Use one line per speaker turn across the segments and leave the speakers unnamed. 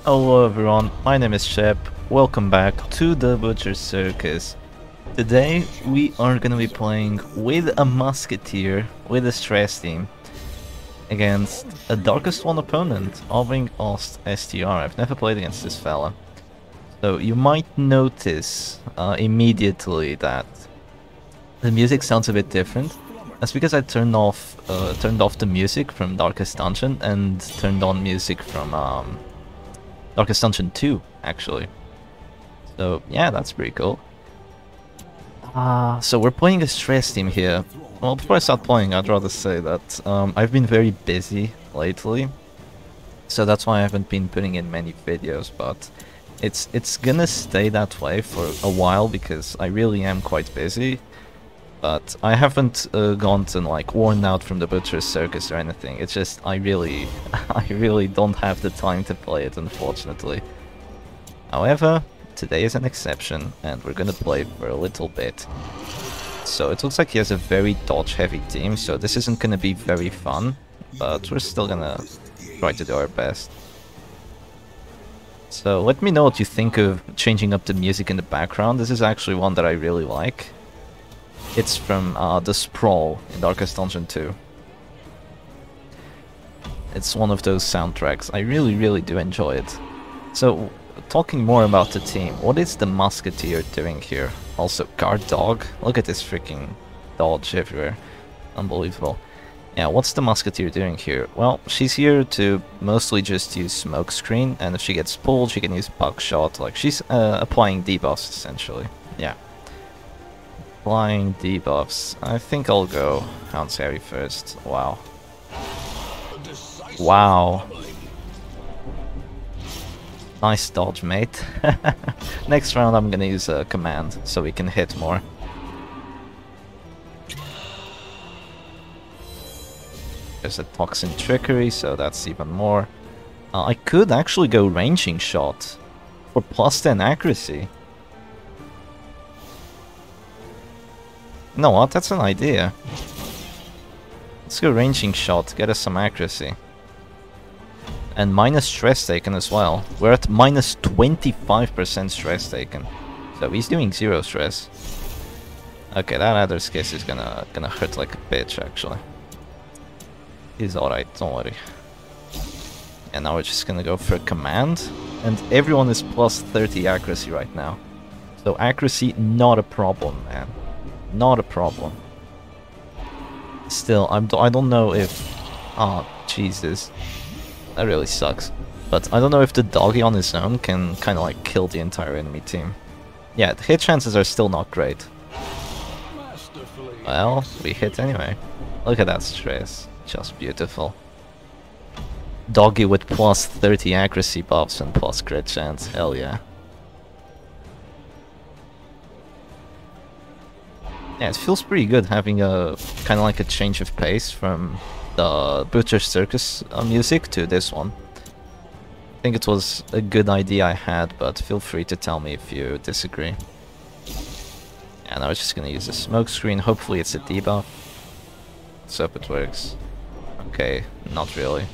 Hello everyone, my name is Shep. Welcome back to the Butcher Circus. Today we are gonna be playing with a Musketeer with a stress team against a Darkest One opponent, Alving Ost STR. I've never played against this fella. So you might notice immediately that the music sounds a bit different. That's because I turned off the music from Darkest Dungeon and turned on music from Darkest Dungeon 2, actually. So, yeah, that's pretty cool. So we're playing a stress team here. Well, before I start playing, I'd rather say that I've been very busy lately. So that's why I haven't been putting in many videos, but it's gonna stay that way for a while because I really am quite busy. But I haven't gone and like worn out from the Butcher's Circus or anything. It's just I really don't have the time to play it, unfortunately. However, today is an exception, and we're gonna play for a little bit. So it looks like he has a very dodge-heavy team, so this isn't gonna be very fun, but we're still gonna try to do our best. So let me know what you think of changing up the music in the background. This is actually one that I really like. It's from The Sprawl in Darkest Dungeon 2. It's one of those soundtracks. I really do enjoy it. So, talking more about the team, what is the Musketeer doing here? Also, guard dog. Look at this freaking dodge everywhere. Unbelievable. Yeah, what's the Musketeer doing here? Well, she's here to mostly just use smokescreen, and if she gets pulled, she can use buckshot. Like, she's applying debuffs, essentially. Yeah. Applying debuffs. I think I'll go Hound's Harry first. Wow. Wow. Nice dodge, mate. Next round I'm gonna use a command so we can hit more. There's a Toxin Trickery, so that's even more. I could actually go ranging shot for plus 10 accuracy. You know what, that's an idea. Let's go ranging shot, get us some accuracy. And minus stress taken as well. We're at minus 25% stress taken. So he's doing 0 stress. Okay, that Adder's Kiss is gonna hurt like a bitch, actually. He's alright, don't worry. And now we're just gonna go for a command. And everyone is plus 30 accuracy right now. So accuracy, not a problem, man. Not a problem. Still, I don't know if... Oh, Jesus. That really sucks. But I don't know if the doggy on his own can kind of like kill the entire enemy team. Yeah, the hit chances are still not great. Well, we hit anyway. Look at that stress. Just beautiful. Doggy with plus 30 accuracy buffs and plus crit chance. Hell yeah. Yeah, it feels pretty good having a kind of like a change of pace from the Butcher Circus music to this one. I think it was a good idea I had, but feel free to tell me if you disagree. And I was just gonna use a smoke screen. Hopefully it's a debuff. Let's hope it works. Okay, not really.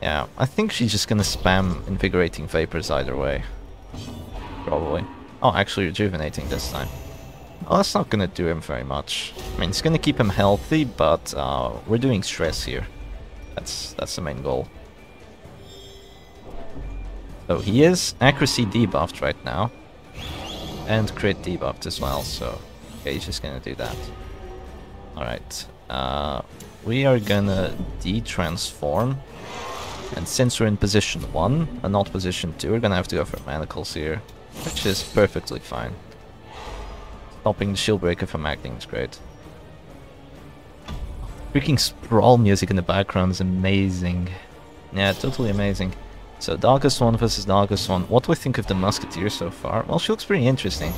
Yeah, I think she's just gonna spam Invigorating Vapors either way. Probably. Oh, actually Rejuvenating this time. Oh, that's not gonna do him very much. I mean, it's gonna keep him healthy, but we're doing stress here. That's the main goal. So he is accuracy debuffed right now, and crit debuffed as well. So okay, he's just gonna do that. All right, we are gonna de-transform, and since we're in position 1 and not position 2, we're gonna have to go for manacles here, which is perfectly fine. Stopping the shield breaker from acting is great. Freaking Sprawl music in the background is amazing. Yeah, totally amazing. So Darkest One versus Darkest One. What do we think of the Musketeer so far? Well, she looks pretty interesting.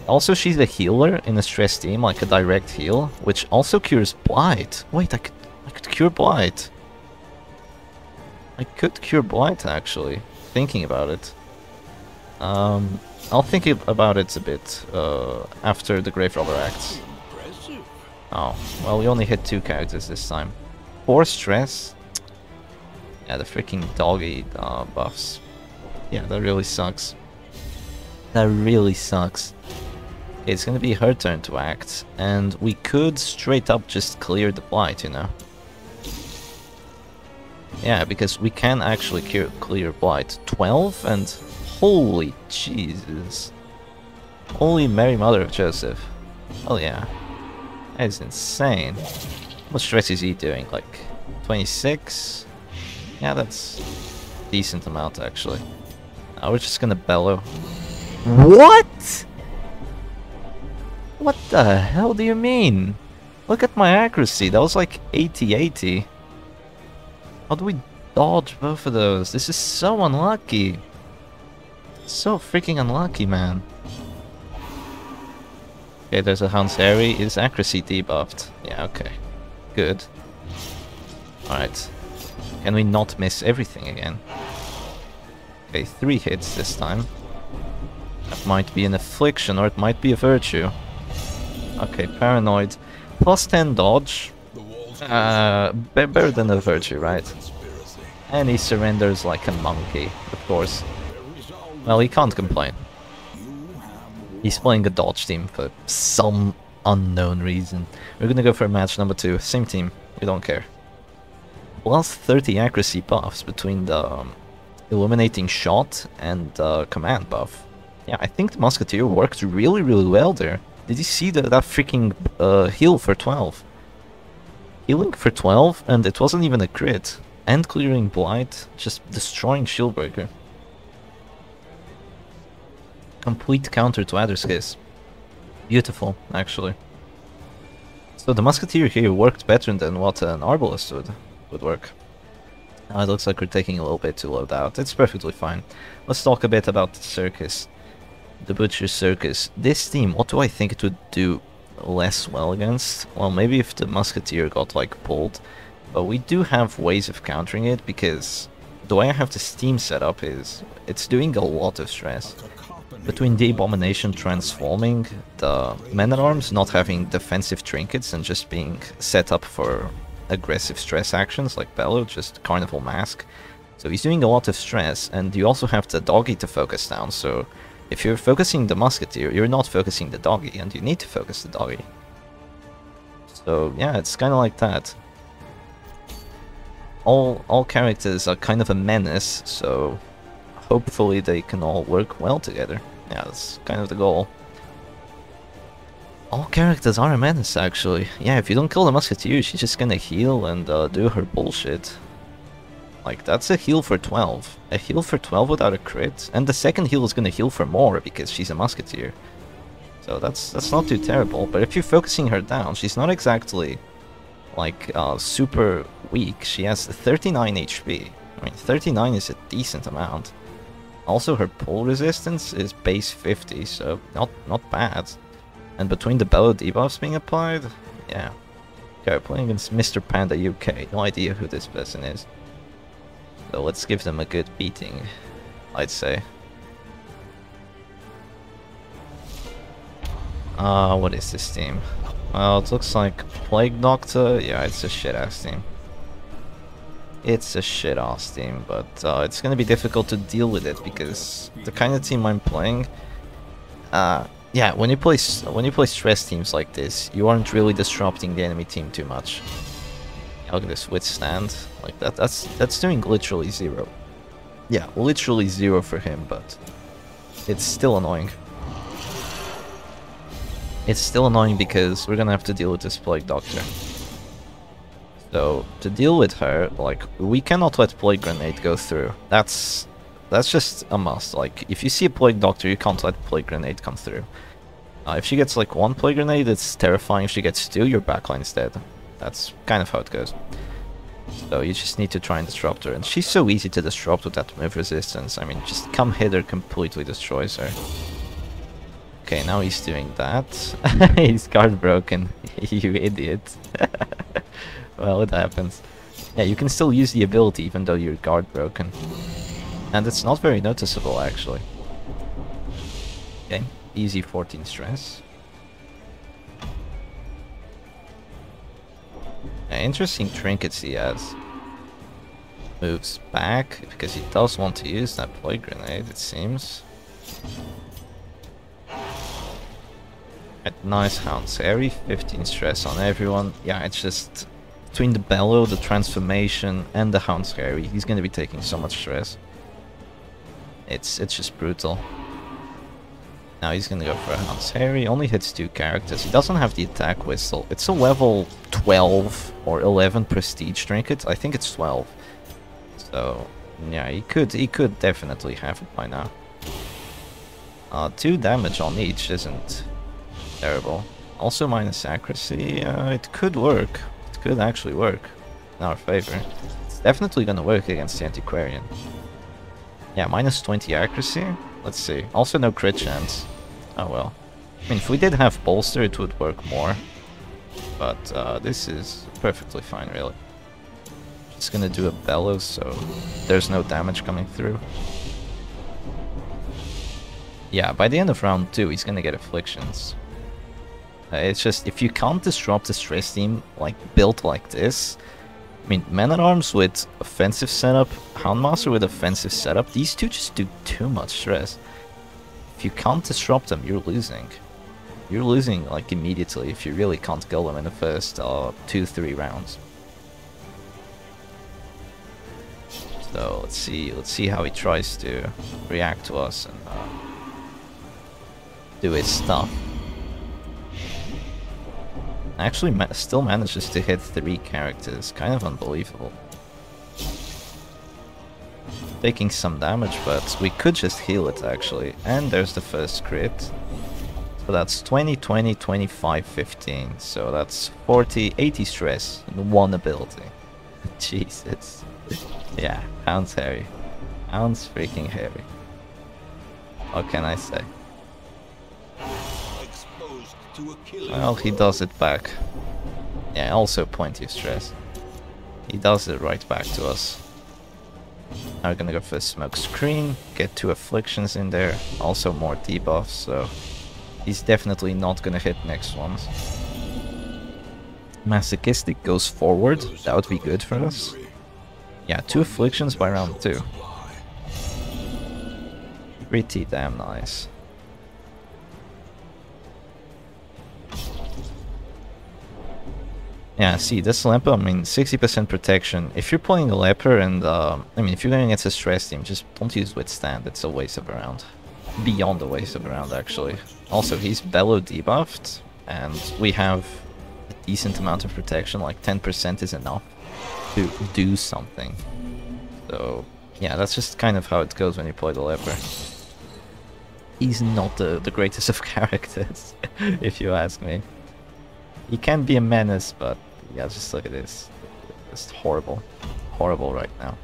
Also, she's a healer in a stress team, like a direct heal, which also cures Blight. Wait, I could cure Blight. I could cure Blight, actually, thinking about it. I'll think about it a bit after the Grave Robber acts. Oh, well, we only hit 2 characters this time. 4 stress. Yeah, the freaking doggy buffs. Yeah, that really sucks. That really sucks. It's gonna be her turn to act, and we could straight up just clear the blight, you know? Yeah, because we can actually clear blight. 12 and... holy Jesus. Holy Mary Mother of Joseph. Oh yeah. That is insane. What stress is he doing? Like 26? Yeah, that's a decent amount actually. Now we're just gonna bellow. What? What the hell do you mean? Look at my accuracy, that was like 80-80. How do we dodge both of those? This is so unlucky. So freaking unlucky, man. Okay, there's a Hanseri. Is accuracy debuffed? Yeah, okay. Good. Alright. Can we not miss everything again? Okay, 3 hits this time. That might be an affliction, or it might be a virtue. Okay, paranoid. Plus 10 dodge. Better than a virtue, right? And he surrenders like a monkey, of course. Well, he can't complain. He's playing a dodge team for some unknown reason. We're gonna go for match number 2. Same team. We don't care. Plus 30 accuracy buffs between the illuminating shot and the command buff. Yeah, I think the Musketeer worked really well there. Did you see that freaking heal for 12? Healing for 12, and it wasn't even a crit. And clearing blight, just destroying Shieldbreaker. Complete counter to Adder's Kiss. Beautiful, actually. So the Musketeer here worked better than what an Arbalest would work. Now it looks like we're taking a little bit too low out. It's perfectly fine. Let's talk a bit about the Circus. The Butcher Circus. This team, what do I think it would do less well against? Well, maybe if the Musketeer got like pulled. But we do have ways of countering it, because the way I have this team set up is it's doing a lot of stress. Between the Abomination transforming, the Men-at-Arms not having defensive trinkets and just being set up for aggressive stress actions like Bellow, just Carnival Mask. So he's doing a lot of stress, and you also have the doggy to focus down, so if you're focusing the Musketeer, you're not focusing the doggy, and you need to focus the doggy. So yeah, it's kind of like that. All characters are kind of a menace, so hopefully they can all work well together. Yeah, that's kind of the goal. All characters are a menace, actually. Yeah, if you don't kill the Musketeer, she's just gonna heal and do her bullshit. Like, that's a heal for 12. A heal for 12 without a crit. And the second heal is gonna heal for more, because she's a Musketeer. So that's not too terrible. But if you're focusing her down, she's not exactly, like, super weak. She has 39 HP. I mean, 39 is a decent amount. Also, her pull resistance is base 50, so not bad. And between the Bellow debuffs being applied, yeah. Okay, playing against Mr. Panda UK. No idea who this person is. So let's give them a good beating, I'd say. What is this team? Well, it looks like Plague Doctor. Yeah, it's a shit-ass team. It's a shit-ass team, but it's gonna be difficult to deal with it, because the kind of team I'm playing... yeah, when you play stress teams like this, you aren't really disrupting the enemy team too much. Look at this withstand, like that's doing literally 0. Yeah, literally 0 for him, but it's still annoying. It's still annoying because we're gonna have to deal with this Plague Doctor. So to deal with her, like, we cannot let Plague Grenade go through. That's just a must. Like, if you see a Plague Doctor, you can't let Plague Grenade come through. If she gets like 1 Plague Grenade, it's terrifying. If she gets 2, your backline's dead. That's kind of how it goes. So you just need to try and disrupt her. And she's so easy to disrupt with that move resistance. I mean, just come hither completely destroys her. Okay, now he's doing that. He's guard broken. You idiot. Well, it happens. Yeah, you can still use the ability even though you're guard broken. And it's not very noticeable, actually. Okay, easy 14 stress. Interesting trinkets he has. Moves back, because he does want to use that play grenade, it seems. Nice Hound's Harry, 15 stress on everyone. Yeah, it's just between the Bellow, the transformation, and the Hound's Harry, he's gonna be taking so much stress. It's just brutal. Now he's gonna go for a Hound's Harry, only hits 2 characters. He doesn't have the attack whistle. It's a level 12 or 11 prestige trinket. I think it's 12. So yeah, he could definitely have it by now. 2 damage on each isn't terrible. Also minus accuracy, it could work. It could actually work in our favor. It's definitely gonna work against the Antiquarian. Yeah, minus 20 accuracy. Let's see. Also no crit chance. Oh well. I mean, if we did have bolster, it would work more. But this is perfectly fine, really. Just gonna do a bellow, so there's no damage coming through. Yeah, by the end of round 2, he's gonna get afflictions. It's just, if you can't disrupt the stress team like built like this, I mean, Man-at-Arms with offensive setup, Houndmaster with offensive setup, these two just do too much stress. If you can't disrupt them, you're losing. You're losing like immediately if you really can't kill them in the first 2-3 rounds. So let's see how he tries to react to us and do his stuff. Actually still manages to hit 3 characters, kind of unbelievable. Taking some damage, but we could just heal it actually. And there's the first crit. So that's 20, 20, 25, 15. So that's 40, 80 stress in 1 ability. Jesus. Yeah, Hound's Harry. Hound's freaking Harry. What can I say? Well, he does it back. Yeah, also plenty of stress. He does it right back to us. Now we're gonna go for a smoke screen, get 2 afflictions in there, also more debuffs, so he's definitely not gonna hit next ones. Masochistic goes forward, that would be good for us. Yeah, 2 afflictions by round 2. Pretty damn nice. Yeah, see, this Leper, I mean, 60% protection. If you're playing a Leper and, I mean, if you're going against a stress team, just don't use Withstand, it's a waste of a round. Beyond a waste of a round, actually. Also, he's Bellow debuffed, and we have a decent amount of protection, like 10% is enough to do something. So, yeah, that's just kind of how it goes when you play the Leper. He's not the greatest of characters, if you ask me. He can be a menace, but yeah, just look at this. It's horrible. Horrible right now.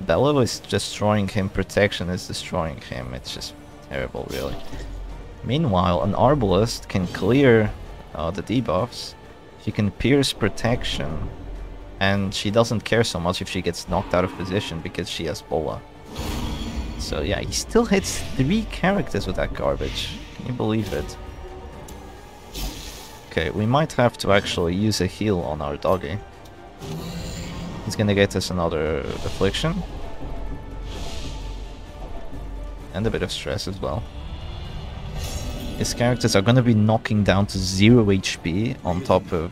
Bellow is destroying him, protection is destroying him. It's just terrible, really. Meanwhile, an Arbalest can clear the debuffs. She can pierce protection. And she doesn't care so much if she gets knocked out of position because she has Bola. So yeah, he still hits 3 characters with that garbage. Can you believe it? Okay, we might have to actually use a heal on our doggy. He's gonna get us another affliction. And a bit of stress as well. His characters are gonna be knocking down to 0 HP on top of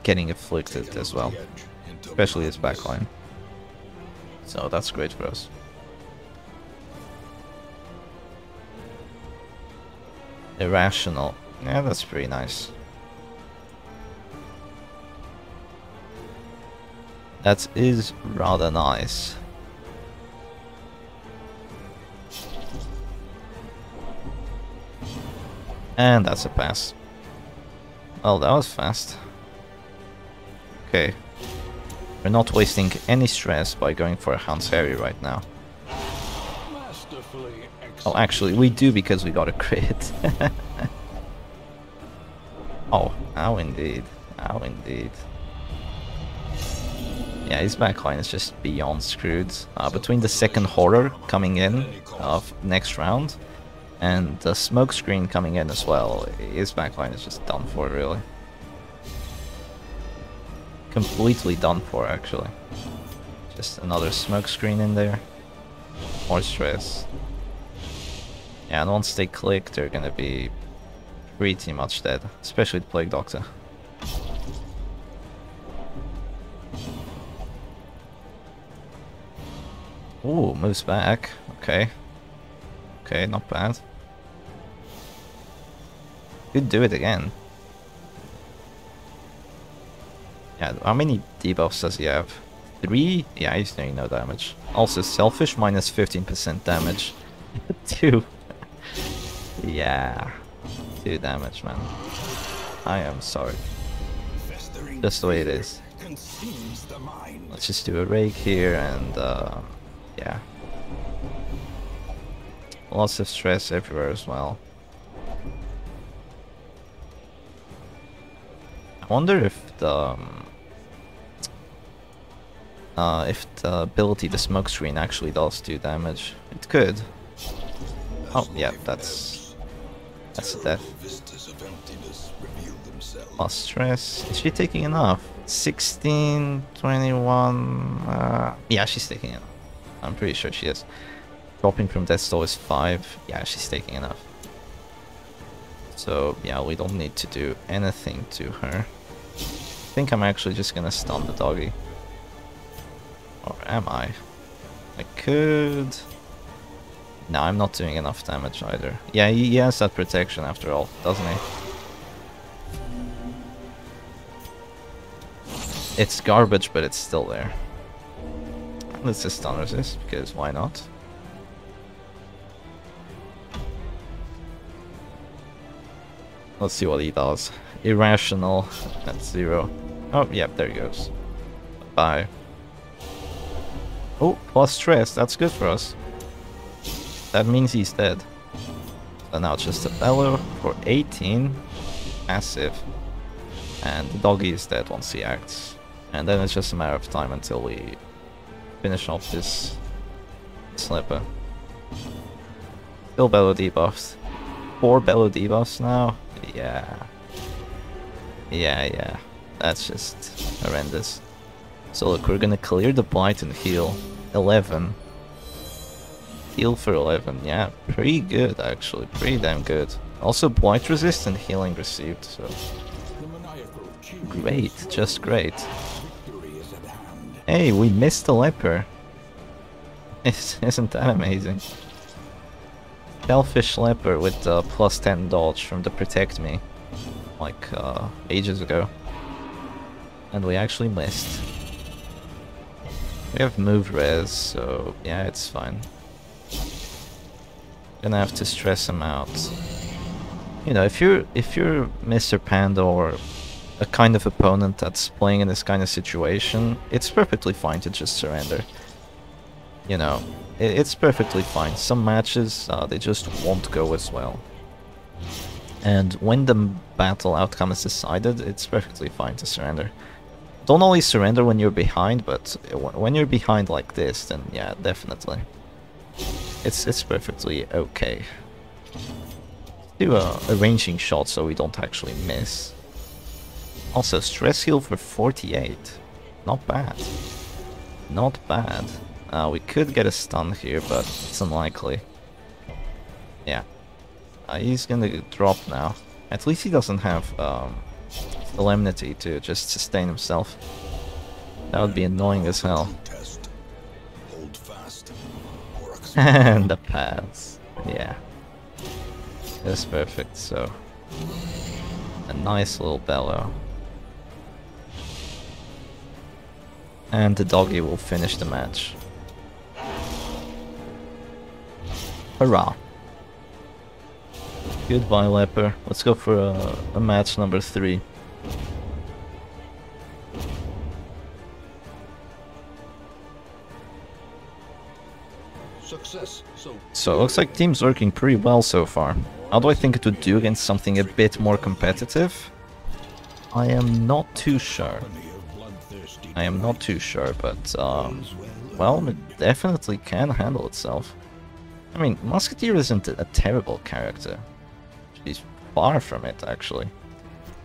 getting afflicted as well. Especially his backline. So that's great for us. Irrational. Yeah, that's pretty nice. That is rather nice. And that's a pass. Well, that was fast. Okay. We're not wasting any stress by going for a Hound's Harry right now. Oh, actually, we do because we got a crit. Oh, how indeed. How indeed. Yeah, his backline is just beyond screwed. Between the second horror coming in of next round and the smoke screen coming in as well, his backline is just done for, really. Completely done for, actually. Just another smoke screen in there. More stress. Yeah, and once they click, they're gonna be pretty much dead. Especially the Plague Doctor. Ooh, moves back. Okay. Okay, not bad. Could do it again. Yeah, how many debuffs does he have? 3? Yeah, he's doing no damage. Also, selfish minus 15% damage. 2. Yeah. 2 damage, man. I am sorry. Just the way it is. Let's just do a rake here and yeah. Lots of stress everywhere as well. I wonder if the ability, the smoke screen, actually does do damage. It could. Oh yeah, that's a death. Plus stress. Is she taking enough? 16, 21. Yeah, she's taking enough. I'm pretty sure she is. Dropping from death stall is 5. Yeah, she's taking enough. So yeah, we don't need to do anything to her. I think I'm actually just gonna stun the doggy. Or am I? I could... No, I'm not doing enough damage either. Yeah, he has that protection after all, doesn't he? It's garbage, but it's still there. Let's just stun resist, because why not? Let's see what he does. Irrational, that's 0. Oh, yep, there he goes. Bye. Oh, plus stress, that's good for us. That means he's dead. So now it's just a bellow for 18. Massive. And the doggy is dead once he acts. And then it's just a matter of time until we finish off this slipper. Still bellow debuffs. 4 bellow debuffs now? Yeah. Yeah. That's just horrendous. So look, we're gonna clear the blight and heal. 11. Heal for 11, yeah, pretty good actually, pretty damn good. Also blight resist and healing received, so... Great, just great. Hey, we missed the leper. Isn't that amazing? Selfish leper with plus 10 dodge from the protect me. Like, ages ago. And we actually missed. We have move res, so yeah, it's fine. Gonna have to stress him out. You know, if you're Mr. Panda or a kind of opponent that's playing in this kind of situation, it's perfectly fine to just surrender. You know, it's perfectly fine. Some matches, they just won't go as well. And when the battle outcome is decided, it's perfectly fine to surrender. Don't always surrender when you're behind, but when you're behind like this, then yeah, definitely. It's perfectly okay. Do a ranging shot so we don't actually miss. Also, stress heal for 48. Not bad. Not bad. We could get a stun here, but it's unlikely. Yeah. He's gonna drop now. At least he doesn't have solemnity to just sustain himself. That would be annoying as hell. And the pads. Yeah. That's perfect, so... A nice little bellow. And the doggy will finish the match. Hurrah! Goodbye, leper. Let's go for a match number 3.
Success.
So it looks like team's working pretty well so far. How do I think it would do against something a bit more competitive? I am not too sure. I am not too sure, but well, it definitely can handle itself. I mean, Musketeer isn't a terrible character. She's far from it, actually.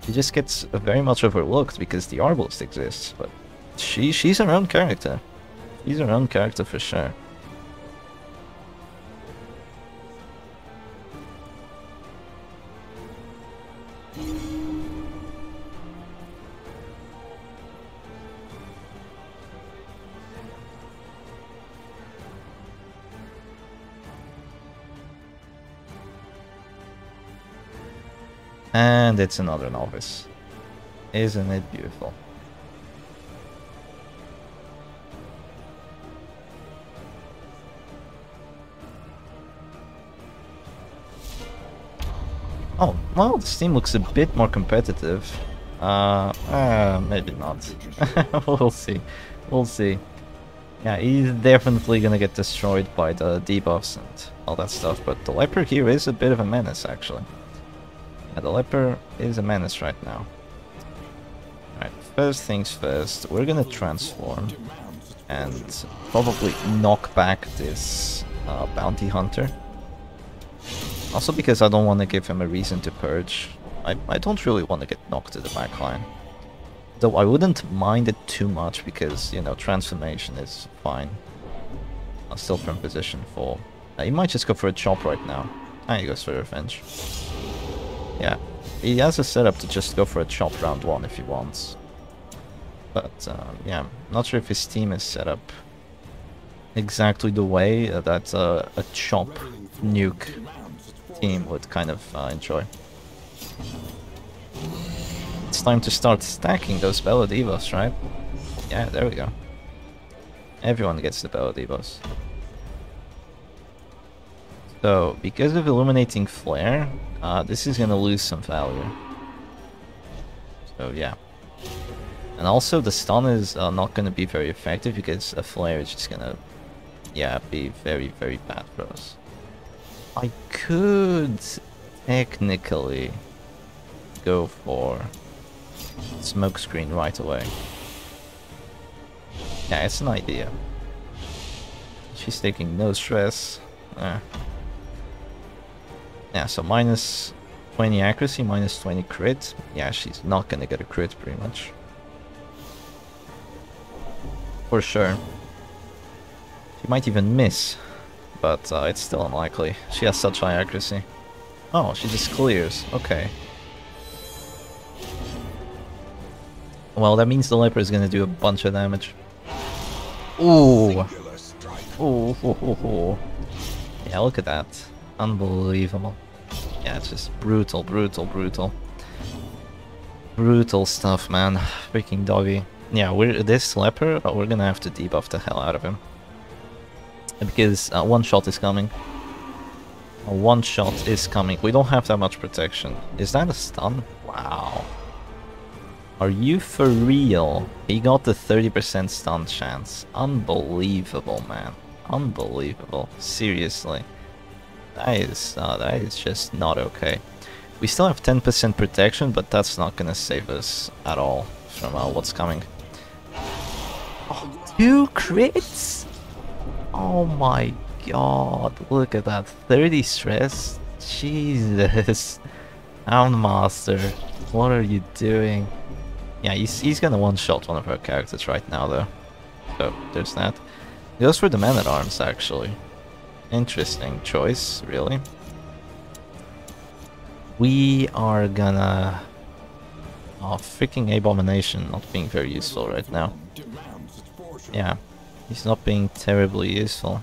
She just gets very much overlooked because the Arbalist exists, but she's her own character. He's our own character for sure. And it's another novice. Isn't it beautiful? Oh, well, this team looks a bit more competitive. Maybe not. We'll see. We'll see. Yeah, he's definitely gonna get destroyed by the debuffs and all that stuff, but the Leper here is a bit of a menace, actually. Yeah, the Leper is a menace right now. Alright, first things first, we're gonna transform and probably knock back this Bounty Hunter. Also because I don't want to give him a reason to purge. I don't really want to get knocked to the backline. Though I wouldn't mind it too much because, you know, transformation is fine. I'm still from position 4. He might just go for a chop right now. Ah, he goes for revenge. Yeah, he has a setup to just go for a chop round 1 if he wants. But, yeah, I'm not sure if his team is set up exactly the way that a chop nuke team would kind of enjoy. It's time to start stacking those Bella Divas, right? Yeah, there we go. Everyone gets the Bella Divas. So, because of Illuminating Flare, this is gonna lose some value. So, yeah. And also, the stun is not gonna be very effective because a Flare is just gonna, yeah, be very, very bad for us. I could technically go for Smokescreen right away. Yeah, it's an idea. She's taking no stress. Yeah, so minus 20 accuracy, minus 20 crit. Yeah, she's not gonna get a crit pretty much. For sure. She might even miss, but it's still unlikely. She has such high accuracy. Oh, she just clears. Okay. Well, that means the Leper is gonna do a bunch of damage. Ooh. Ooh. Ooh. Yeah, look at that. Unbelievable. Yeah, it's just brutal, brutal, brutal. Brutal stuff, man. Freaking doggy. Yeah, this Leper, we're gonna have to debuff the hell out of him. Because one shot is coming. One shot is coming. We don't have that much protection. Is that a stun? Wow. Are you for real? He got the 30% stun chance. Unbelievable, man. Unbelievable. Seriously. That is just not okay. We still have 10% protection, but that's not gonna save us at all from what's coming. Oh, 2 crits? Oh my god, look at that. 30 stress? Jesus. Houndmaster, what are you doing? Yeah, he's gonna one-shot one of our characters right now, though. So, there's that. He goes for the Man-at-Arms, actually. Interesting choice, really. We are gonna... Oh, freaking Abomination not being very useful right now. Yeah, he's not being terribly useful.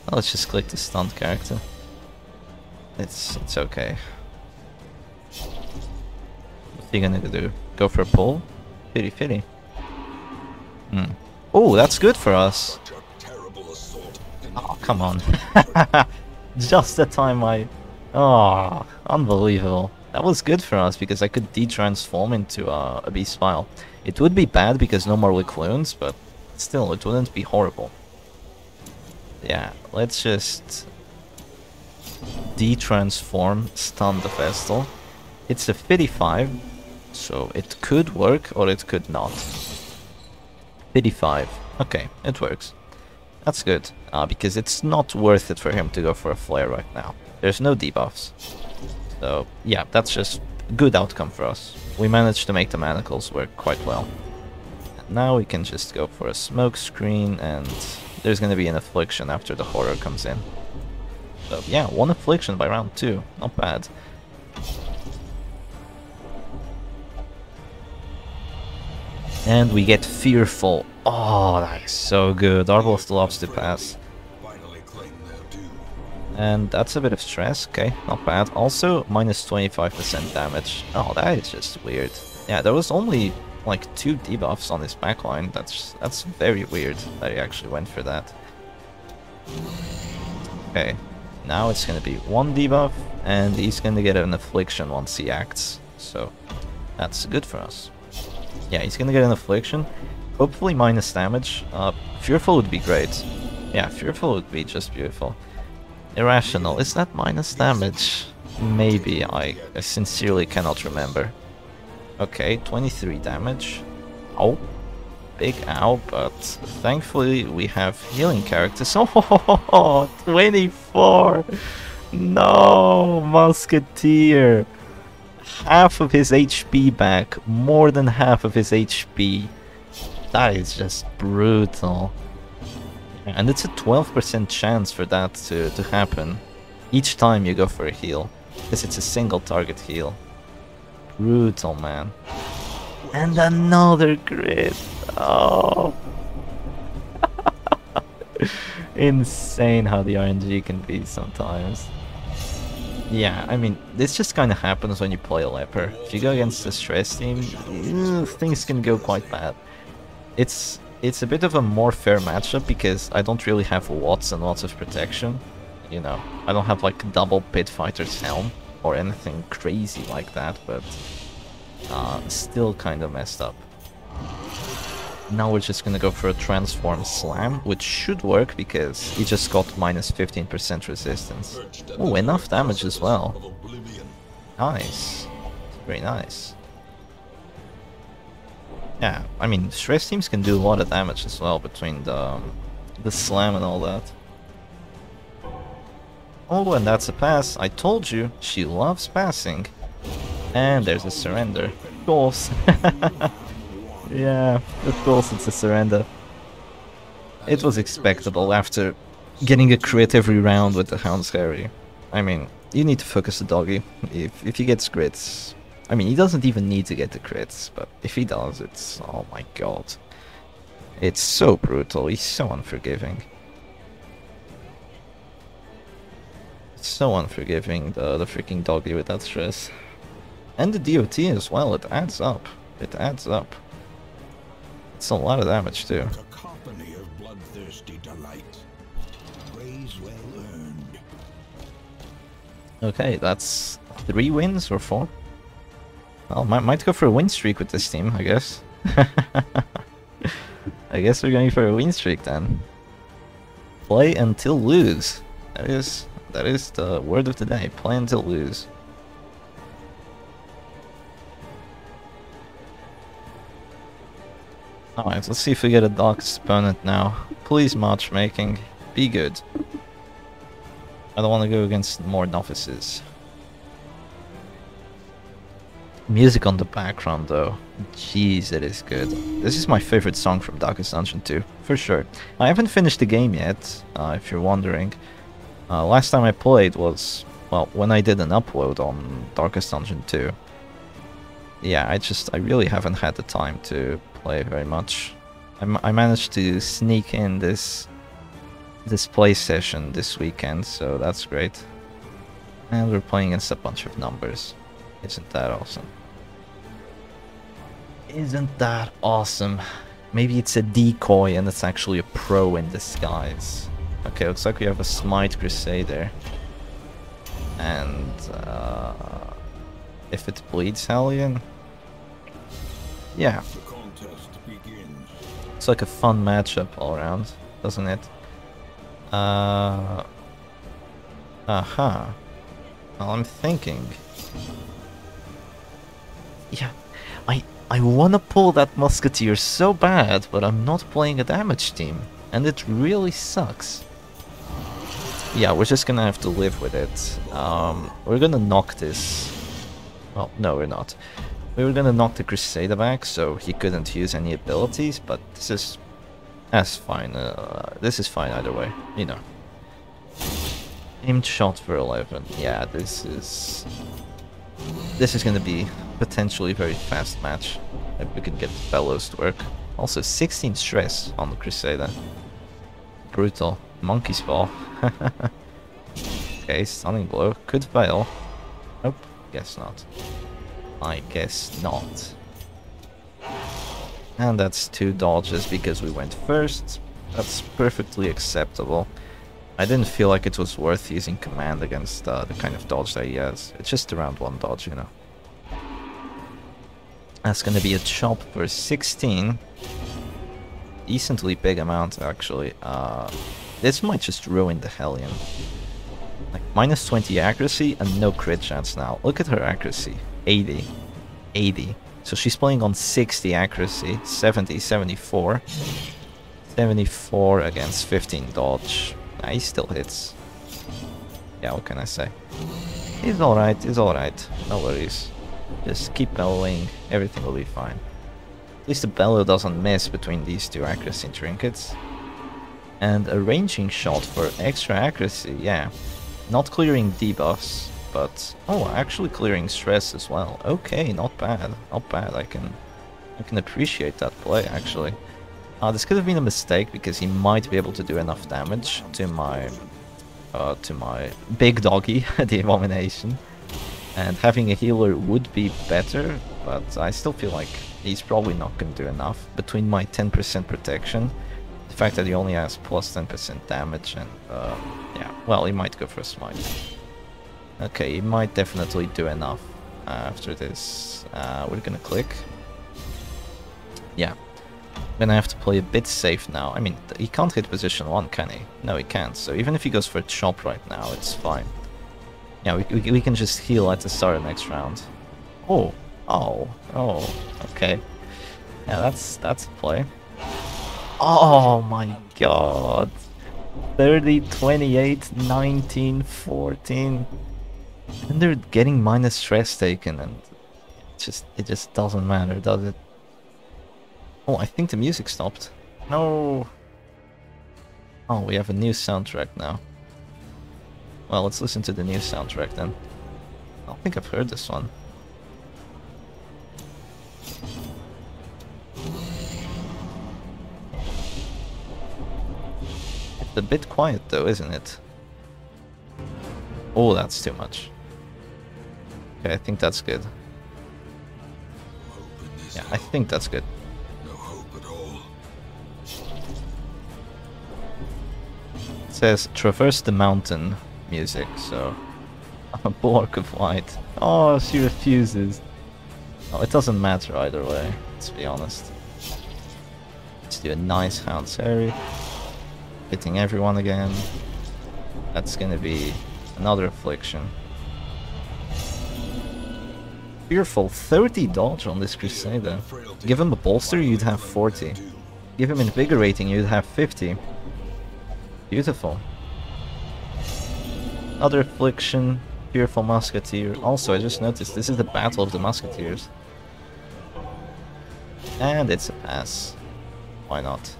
Well, let's just click the stunned character. It's okay. What's he gonna do? Go for a pull? Fitty fitty. Oh, that's good for us. Oh, come on. Just the time I... Oh, unbelievable. That was good for us because I could de-transform into a Beast File. It would be bad because no more lick wounds, but still, it wouldn't be horrible. Yeah, let's just de-transform, stun the Vestal. It's a 55, so it could work or it could not. 55. Okay, it works. That's good, because it's not worth it for him to go for a flare right now. There's no debuffs. So, yeah, that's just a good outcome for us. We managed to make the manacles work quite well. now we can just go for a smoke screen, and there's gonna be an affliction after the horror comes in. So yeah, 1 affliction by round 2, not bad. And we get Fearful. Oh, that is so good. Arbol still loves to pass. And that's a bit of stress. Okay, not bad. Also, minus 25% damage. Oh, that is just weird. Yeah, there was only like 2 debuffs on his backline. That's very weird that he actually went for that. Okay, now it's gonna be 1 debuff, and he's gonna get an affliction once he acts. So that's good for us. Yeah, he's gonna get an affliction. Hopefully minus damage. Fearful would be great. Yeah, Fearful would be just beautiful. Irrational, is that minus damage? Maybe, I sincerely cannot remember. Okay, 23 damage. Ow. Big ow, but thankfully we have healing characters. Oh, 24! No, Musketeer! Half of his HP back, more than half of his HP. That is just brutal. And it's a 12% chance for that to happen each time you go for a heal, because it's a single target heal. Brutal, man. And another crit. Oh. Insane how the RNG can be sometimes. Yeah, I mean, this just kind of happens when you play a leper. If you go against a stress team, things can go quite bad. It's a bit of a more fair matchup because I don't really have lots and lots of protection. You know, I don't have like double Pit Fighter's helm or anything crazy like that, but still kind of messed up. Now we're just gonna go for a transform slam, which should work because he just got minus 15% resistance. Oh, enough damage as well. Nice. Very nice. Yeah, I mean, stress teams can do a lot of damage as well between the slam and all that. Oh, and that's a pass. I told you, she loves passing. And there's a surrender. Of course. Yeah, of course it's a surrender. It was expectable after getting a crit every round with the Hound's Harry. I mean, you need to focus the doggy. If he gets crits... I mean, he doesn't even need to get the crits, but if he does, it's... oh my god. It's so brutal, he's so unforgiving. It's so unforgiving, the freaking doggy with that stress. And the DOT as well, it adds up. It adds up. It's a lot of damage too.
A company of bloodthirsty delight. Praise well earned.
Okay, that's 3 wins or 4? Well, might go for a win streak with this team, I guess. I guess we're going for a win streak then. Play until lose. That is the word of the day. Play until lose. Alright, let's see if we get a Darkest opponent now. Please, matchmaking. Be good. I don't want to go against more novices. Music on the background though. Jeez, it is good. This is my favorite song from Darkest Dungeon 2, for sure. I haven't finished the game yet, if you're wondering. Last time I played was, well, when I did an upload on Darkest Dungeon 2. Yeah, I really haven't had the time to play very much. I managed to sneak in this play session this weekend, so that's great. And we're playing against a bunch of numbers. Isn't that awesome? Isn't that awesome? Maybe it's a decoy and it's actually a pro in disguise. Okay, looks like we have a Smite Crusader. And if it bleeds Hellion, yeah. It's like a fun matchup all around, doesn't it? Well, I'm thinking. Yeah, I wanna pull that Musketeer so bad, but I'm not playing a damage team, and it really sucks. Yeah, we're just gonna have to live with it. We're gonna knock this. Well, no, we're not. We were gonna knock the Crusader back, so he couldn't use any abilities, but this is... That's fine. This is fine either way, you know. Aimed shot for 11. Yeah, this is gonna be potentially a very fast match. If we can get the bellows to work. Also 16 stress on the Crusader. Brutal. Monkey's ball. Okay, stunning blow. Could fail. Nope, guess not. I guess not. And that's 2 dodges because we went first. That's perfectly acceptable. I didn't feel like it was worth using command against the kind of dodge that he has. It's just around 1 dodge, you know. That's gonna be a chop for 16. Decently big amount, actually. This might just ruin the Hellion. Like, minus 20 accuracy and no crit chance now. Look at her accuracy. 80. 80. So she's playing on 60 accuracy. 70, 74. 74 against 15 dodge. Nah, he still hits. Yeah, what can I say? He's alright, he's alright. No worries. Just keep bellowing, everything will be fine. At least the bellow doesn't miss between these 2 accuracy trinkets. And a ranging shot for extra accuracy, yeah. Not clearing debuffs, but... Oh, actually clearing stress as well. Okay, not bad. Not bad, I can appreciate that play, actually. This could have been a mistake, because he might be able to do enough damage to my big doggy, the Abomination. And having a healer would be better, but I still feel like he's probably not going to do enough. Between my 10% protection, the fact that he only has plus 10% damage, and yeah, well, he might go for a smite. Okay, he might definitely do enough after this. We're gonna click. Yeah. I'm gonna have to play a bit safe now. I mean, he can't hit position 1, can he? No, he can't. So even if he goes for a chop right now, it's fine. Yeah, we can just heal at the start of next round. Oh, oh, oh, okay. Yeah, that's a play. Oh my god. 30, 28, 19, 14. And they're getting minus stress taken, and it just doesn't matter, does it? Oh, I think the music stopped. No. Oh, we have a new soundtrack now. Well, let's listen to the new soundtrack then. I don't think I've heard this one. It's a bit quiet though, isn't it? Oh, that's too much. Okay, I think that's good. Yeah, I think that's good. It says traverse the mountain music, so a block of white. Oh, she refuses. Oh, it doesn't matter either way, let's be honest. Let's do a nice Hound's Harry. Hitting everyone again. That's gonna be another affliction. Fearful, 30 dodge on this Crusader. Give him a bolster, you'd have 40. Give him invigorating, you'd have 50. Beautiful. Another affliction. Fearful Musketeer. Also, I just noticed this is the battle of the Musketeers. And it's a pass. Why not?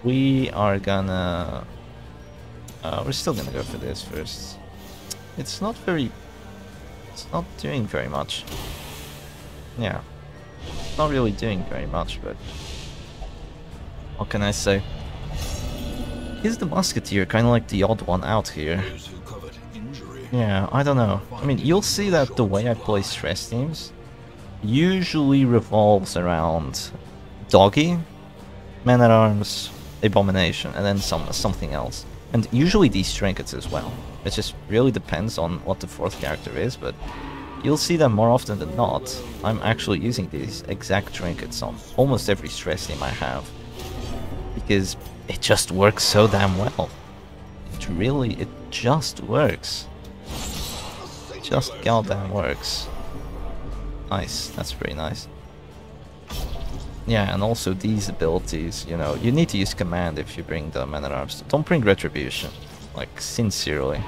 We are gonna... we're still gonna go for this first. It's not very... It's not doing very much. Yeah. It's not really doing very much, but... What can I say? Is the Musketeer kind of like the odd one out here? Yeah, I don't know. I mean, you'll see that the way I play stress teams usually revolves around Doggy, Man-at-Arms, Abomination, and then something else. And usually these trinkets as well. It just really depends on what the 4th character is, but you'll see that more often than not, I'm actually using these exact trinkets on almost every stress team I have. Because it just works so damn well. It just works. It just goddamn works. Nice, that's pretty nice. Yeah, and also these abilities, you know, you need to use command if you bring the Man-at-Arms. Don't bring Retribution. Like, sincerely.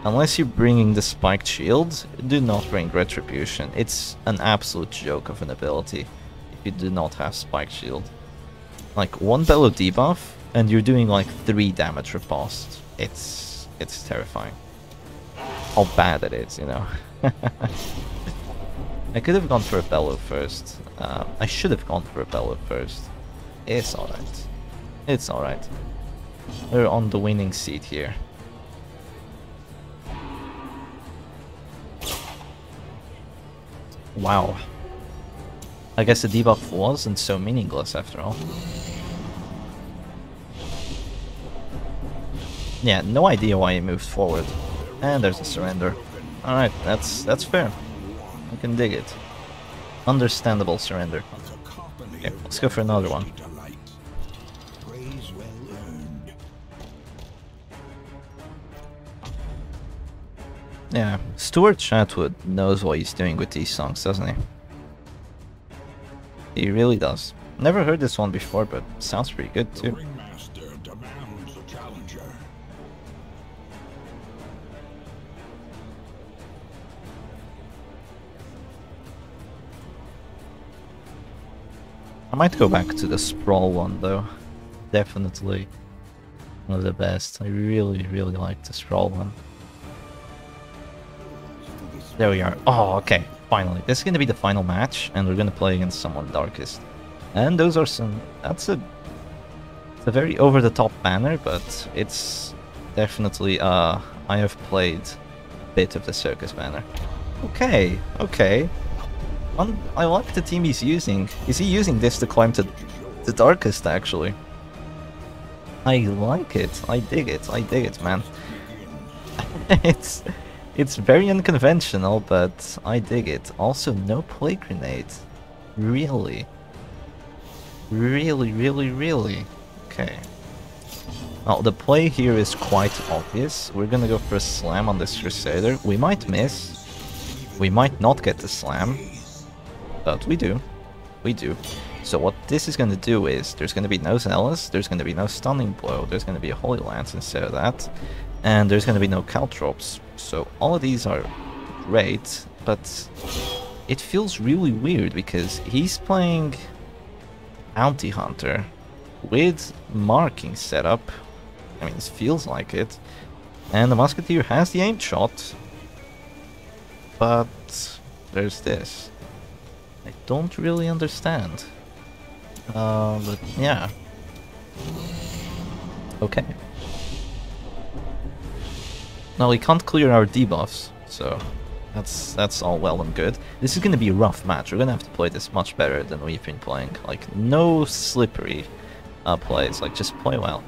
Unless you're bringing the spiked shield, do not bring retribution. It's an absolute joke of an ability if you do not have spiked shield. Like, one bellow debuff, and you're doing like 3 damage riposte. It's terrifying. How bad it is, you know. I could have gone for a bellow first. I should have gone for a bellow first. It's alright. It's alright. We're on the winning seat here. Wow. I guess the debuff wasn't so meaningless after all. Yeah, no idea why he moved forward. And there's a surrender. Alright, that's fair. I can dig it. Understandable surrender. Okay, let's go for another one. Yeah, Stuart Chatwood knows what he's doing with these songs, doesn't he? He really does. Never heard this one before, but sounds pretty good too. I might go back to the Sprawl one though. Definitely one of the best. I really like the Sprawl one. There we are. Oh, okay. Finally. This is going to be the final match, and we're going to play against someone Darkest. And those are some... It's a very over-the-top banner, but it's definitely... I have played a bit of the Circus banner. Okay, okay. I like the team he's using. Is he using this to climb to the Darkest, actually? I like it. I dig it, man. It's very unconventional, but I dig it. Also, no Plague Grenade. Really? Really? Okay. Well, the play here is quite obvious. We're gonna go for a slam on this Crusader. We might miss. We might not get the slam. But we do. We do. So what this is gonna do is, there's gonna be no Zealous, there's gonna be no Stunning Blow, there's gonna be a Holy Lance instead of that. And there's gonna be no Caltrops. So all of these are great, but it feels really weird because he's playing Bounty Hunter with marking setup. I mean, it feels like it. And the Musketeer has the aim shot, but there's this. I don't really understand. But yeah. Okay. Now we can't clear our debuffs, so that's all well and good. This is gonna be a rough match. We're gonna have to play this much better than we've been playing. Like, no slippery plays, like, just play well.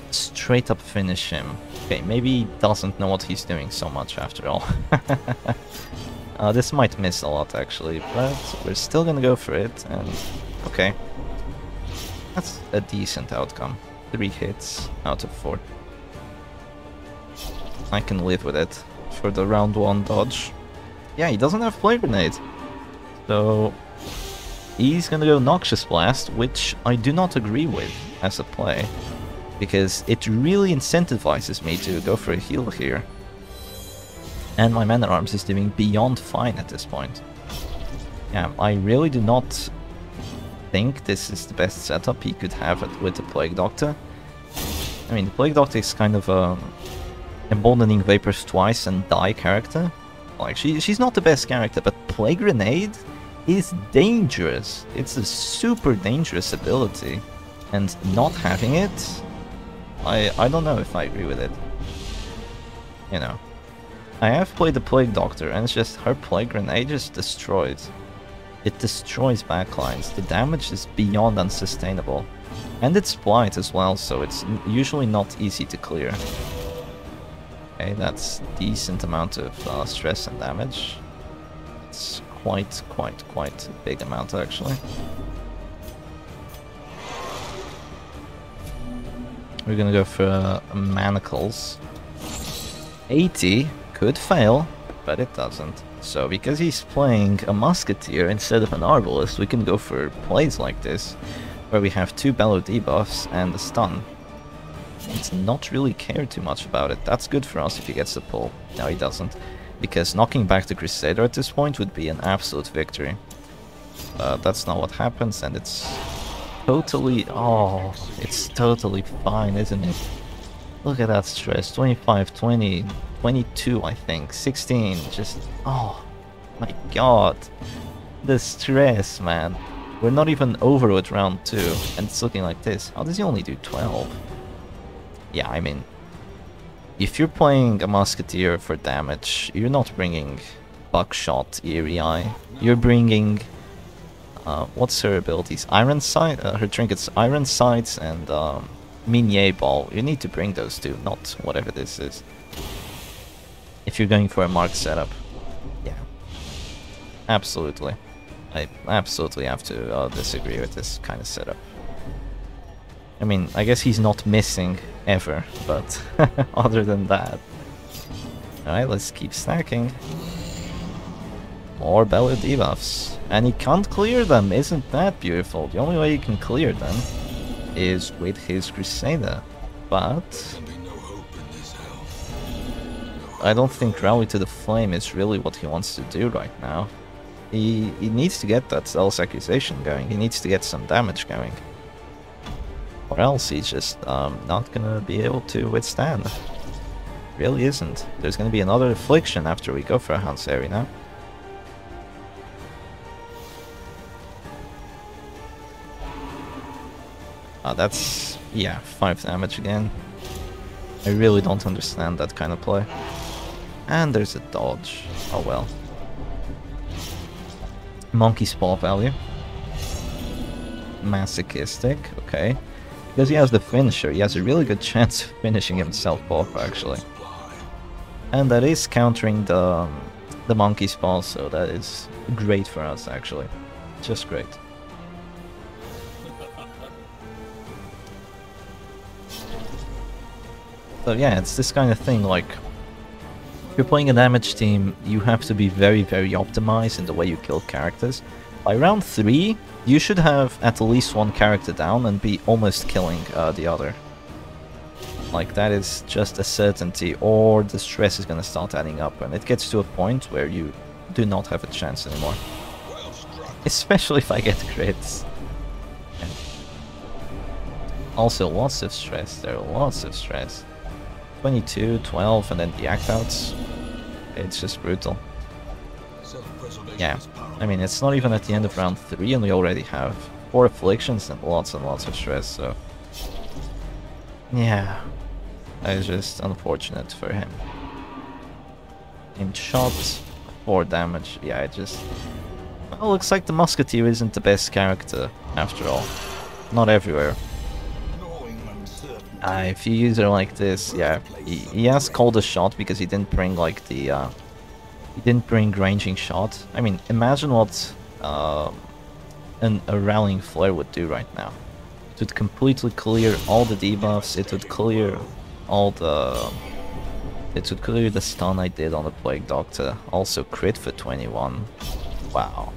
Straight up finish him. Okay, maybe he doesn't know what he's doing so much after all. This might miss a lot actually, but we're still gonna go for it, and okay. That's a decent outcome. 3 hits out of 4. I can live with it for the round 1 dodge. Yeah, he doesn't have Plague Grenade. So he's gonna go Noxious Blast, which I do not agree with as a play. Because it really incentivizes me to go for a heal here. And my Man-at-Arms is doing beyond fine at this point. Yeah, I really do not think this is the best setup he could have with the Plague Doctor. I mean, the Plague Doctor is kind of a Emboldening Vapors twice and die character. Like, she's not the best character, but Plague Grenade is dangerous. It's a super dangerous ability. And not having it, I don't know if I agree with it. You know. I have played the Plague Doctor, and it's just her Plague Grenade just destroyed. It destroys backlines. The damage is beyond unsustainable. And it's blight as well, so it's usually not easy to clear. Okay, that's decent amount of stress and damage. It's quite a big amount actually. We're gonna go for Manacles. 80 could fail, but it doesn't. So because he's playing a Musketeer instead of an Arbalest, we can go for plays like this, where we have 2 Bellow debuffs and a stun. and not really care too much about it. That's good for us if he gets the pull. No, he doesn't. Because knocking back the Crusader at this point would be an absolute victory. That's not what happens, and it's totally... Oh, it's totally fine, isn't it? Look at that stress. 25, 20, 22, I think. 16, just... Oh, my god. The stress, man. We're not even over with round 2, and it's looking like this. How does he only do 12? Yeah, I mean... If you're playing a Musketeer for damage, you're not bringing Buckshot, Eerie Eye. You're bringing... what's her abilities? Iron Sight? Her trinkets Iron Sights and Minier Ball. You need to bring those two, not whatever this is. If you're going for a Mark setup. Yeah. Absolutely. I absolutely have to disagree with this kind of setup. I mean, I guess he's not missing ever, but other than that. Alright, let's keep stacking. More Bellu debuffs. And he can't clear them, isn't that beautiful? The only way he can clear them is with his Crusader. But I don't think Rally to the Flame is really what he wants to do right now. He needs to get that Zealous Accusation going. He needs to get some damage going. Or else he's just not gonna be able to withstand. Really isn't. There's gonna be another Affliction after we go for a Hanseri now. That's, yeah, 5 damage again. I really don't understand that kind of play. And there's a dodge. Oh well. Monkey's Paw value. Masochistic, okay. Because he has the finisher, he has a really good chance of finishing himself off, actually. And that is countering the Monkey's Paw, so that is great for us, actually. Just great. So yeah, it's this kind of thing, like, if you're playing a damage team, you have to be very, very optimized in the way you kill characters. By round 3, you should have at least one character down and be almost killing the other. Like, that is just a certainty, or the stress is gonna start adding up, and it gets to a point where you do not have a chance anymore. Especially if I get crits. Yeah. Also, lots of stress there, lots of stress. 22, 12, and then the act outs. It's just brutal. Yeah, I mean, it's not even at the end of round 3 and we already have 4 afflictions and lots of stress, so... Yeah, it's just unfortunate for him. In shot, 4 damage, yeah, it just... Well, looks like the Musketeer isn't the best character, after all. Not everywhere. If you use her like this, yeah, he has called a shot because he didn't bring like the, he didn't bring ranging shot. I mean, imagine what a rallying flare would do right now. It would completely clear all the debuffs. It would clear all the, it would clear the stun I did on the Plague Doctor. Also crit for 21. Wow.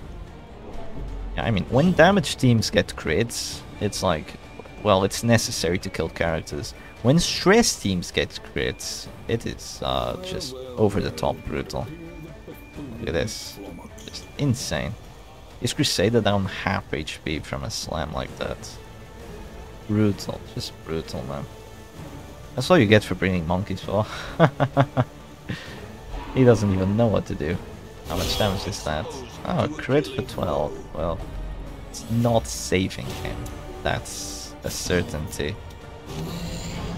Yeah, I mean, when damage teams get crits, it's like, well, it's necessary to kill characters. When stress teams get crits, it is just over the top brutal. Look at this. Just insane. Is Crusader down half HP from a slam like that? Brutal. Just brutal, man. That's all you get for bringing Monkey's Paw. He doesn't even know what to do. How much damage is that? Oh, crit for 12. Well, it's not saving him. That's a certainty.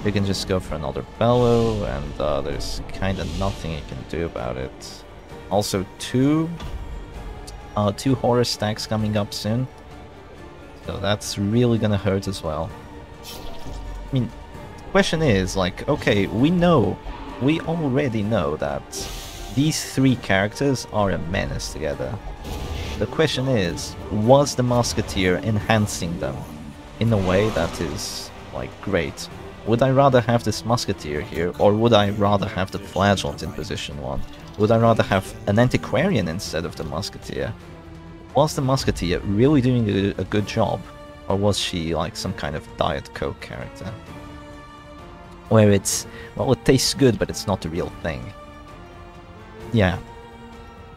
You can just go for another Bellu, and there's kind of nothing you can do about it. Also, two horror stacks coming up soon, so that's really gonna hurt as well. I mean, the question is, like, okay, we already know that these 3 characters are a menace together. The question is, was the Musketeer enhancing them in a way that is, like, great? Would I rather have this Musketeer here, or would I rather have the Flagellant in position 1? Would I rather have an Antiquarian instead of the Musketeer? Was the Musketeer really doing a good job, or was she like some kind of Diet Coke character? where it's, well, it tastes good, but it's not the real thing. Yeah.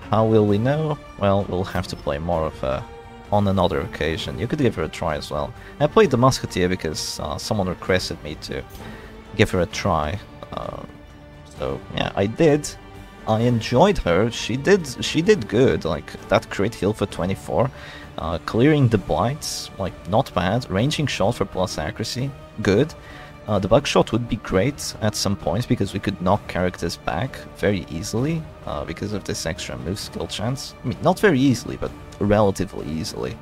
How will we know? Well, we'll have to play more of her on another occasion. You could give her a try as well. I played the Musketeer because someone requested me to give her a try. So yeah, I did. I enjoyed her. She did good. Like that crit heal for 24, clearing the blights, like not bad. Ranging shot for plus accuracy, good. The bug shot would be great at some points because we could knock characters back very easily because of this extra move skill chance. I mean, not very easily, but relatively easily.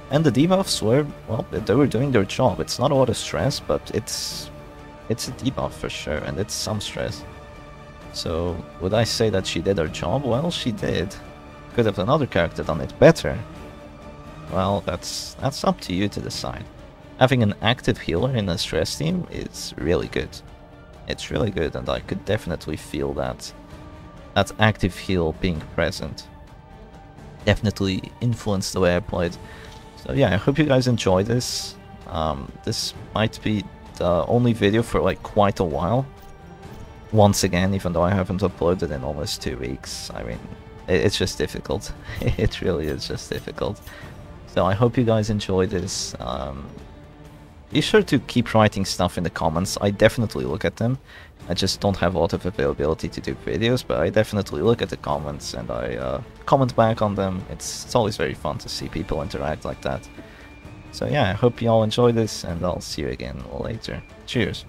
And the debuffs were, well, they were doing their job. It's not a lot of stress, but it's a debuff for sure, and it's some stress. So, would I say that she did her job? Well, she did. Could have another character done it better? Well, that's up to you to decide. Having an active healer in a stress team is really good. It's really good, and I could definitely feel that active heal being present definitely influenced the way I played. So yeah, I hope you guys enjoy this. This might be the only video for like quite a while. Once again, even though I haven't uploaded in almost 2 weeks. I mean, it's just difficult. It really is just difficult. So I hope you guys enjoy this. Be sure to keep writing stuff in the comments. I definitely look at them. I just don't have a lot of availability to do videos, but I definitely look at the comments and I comment back on them. It's always very fun to see people interact like that. So yeah, I hope you all enjoy this, and I'll see you again later. Cheers.